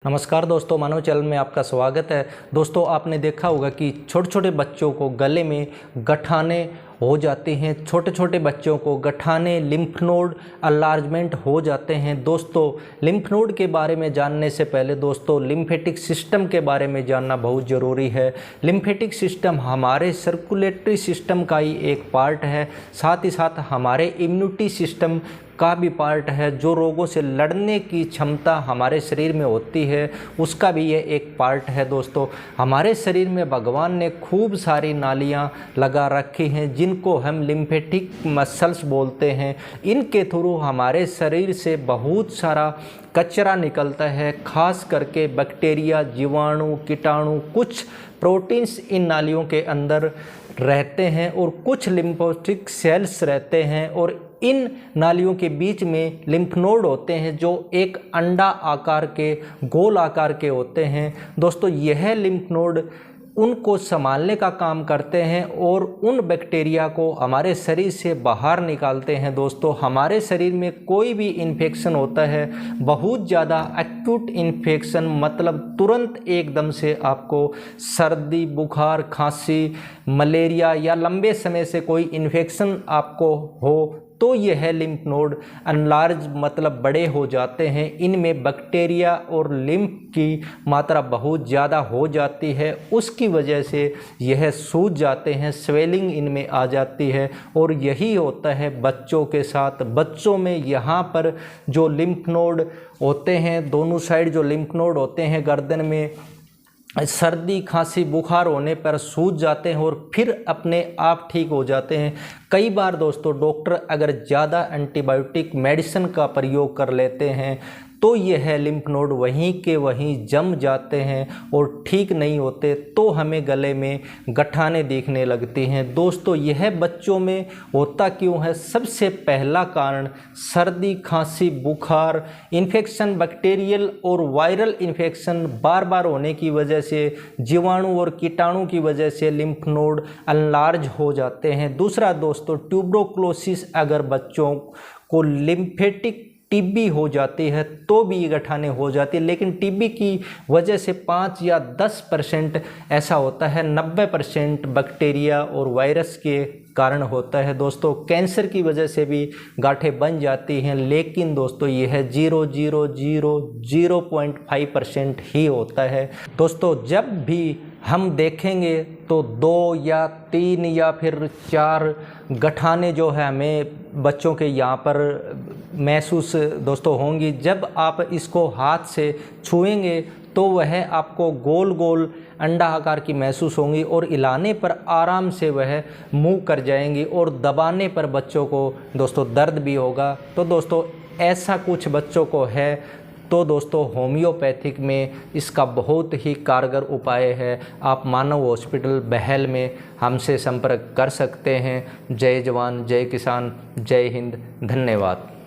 नमस्कार दोस्तों, मानव चैनल में आपका स्वागत है। दोस्तों, आपने देखा होगा कि छोटे छोटे बच्चों को गले में गठाने हो जाती हैं। छोटे छोटे बच्चों को गठाने, लिम्फ नोड अनलार्जमेंट हो जाते हैं। दोस्तों, लिम्फ नोड के बारे में जानने से पहले दोस्तों लिम्फेटिक सिस्टम के बारे में जानना बहुत ज़रूरी है। लिम्फेटिक सिस्टम हमारे सर्कुलेटरी सिस्टम का ही एक पार्ट है, साथ ही साथ हमारे इम्यूनिटी सिस्टम का भी पार्ट है। जो रोगों से लड़ने की क्षमता हमारे शरीर में होती है उसका भी ये एक पार्ट है। दोस्तों, हमारे शरीर में भगवान ने खूब सारी नालियाँ लगा रखी हैं जिनको हम लिम्फेटिक मसल्स बोलते हैं। इनके थ्रू हमारे शरीर से बहुत सारा कचरा निकलता है, खास करके बैक्टीरिया, जीवाणु, कीटाणु, कुछ प्रोटीन्स इन नालियों के अंदर रहते हैं और कुछ लिम्फोसिटिक सेल्स रहते हैं और इन नालियों के बीच में लिम्फ नोड होते हैं जो एक अंडा आकार के, गोल आकार के होते हैं। दोस्तों, यह लिम्फ नोड उनको संभालने का काम करते हैं और उन बैक्टीरिया को हमारे शरीर से बाहर निकालते हैं। दोस्तों, हमारे शरीर में कोई भी इन्फेक्शन होता है, बहुत ज़्यादा एक्यूट इन्फेक्शन, मतलब तुरंत एकदम से आपको सर्दी, बुखार, खांसी, मलेरिया या लंबे समय से कोई इन्फेक्शन आपको हो तो यह लिम्फ नोड अनलार्ज मतलब बड़े हो जाते हैं। इनमें बैक्टीरिया और लिम्फ की मात्रा बहुत ज़्यादा हो जाती है, उसकी वजह से यह सूज जाते हैं, स्वेलिंग इनमें आ जाती है और यही होता है बच्चों के साथ। बच्चों में यहाँ पर जो लिम्फ नोड होते हैं, दोनों साइड जो लिम्फ नोड होते हैं गर्दन में, सर्दी, खांसी, बुखार होने पर सूज जाते हैं और फिर अपने आप ठीक हो जाते हैं। कई बार दोस्तों डॉक्टर अगर ज़्यादा एंटीबायोटिक मेडिसिन का प्रयोग कर लेते हैं तो यह लिम्फ नोड वहीं के वहीं जम जाते हैं और ठीक नहीं होते, तो हमें गले में गठाने दिखने लगती हैं। दोस्तों, यह बच्चों में होता क्यों है? सबसे पहला कारण सर्दी, खांसी, बुखार, इन्फेक्शन, बैक्टीरियल और वायरल इन्फेक्शन बार बार होने की वजह से, जीवाणु और कीटाणु की वजह से लिम्फ नोड अनलार्ज हो जाते हैं। दूसरा दोस्तों, ट्यूबरकुलोसिस, अगर बच्चों को लिम्फेटिक टीबी हो जाती है तो भी गठाने हो जाती है, लेकिन टीबी की वजह से 5 या 10% ऐसा होता है, 90% बैक्टीरिया और वायरस के कारण होता है। दोस्तों, कैंसर की वजह से भी गांठें बन जाती हैं, लेकिन दोस्तों यह 0.5% ही होता है। दोस्तों, जब भी हम देखेंगे तो 2 या 3 या फिर 4 गठाने जो है हमें बच्चों के यहाँ पर महसूस दोस्तों होंगी। जब आप इसको हाथ से छुएंगे तो वह आपको गोल गोल अंडा आकार की महसूस होंगी और हिलाने पर आराम से वह मूव कर जाएंगी और दबाने पर बच्चों को दोस्तों दर्द भी होगा। तो दोस्तों, ऐसा कुछ बच्चों को है तो दोस्तों होम्योपैथिक में इसका बहुत ही कारगर उपाय है। आप मानव हॉस्पिटल बहल में हमसे संपर्क कर सकते हैं। जय जवान, जय किसान, जय हिंद, धन्यवाद।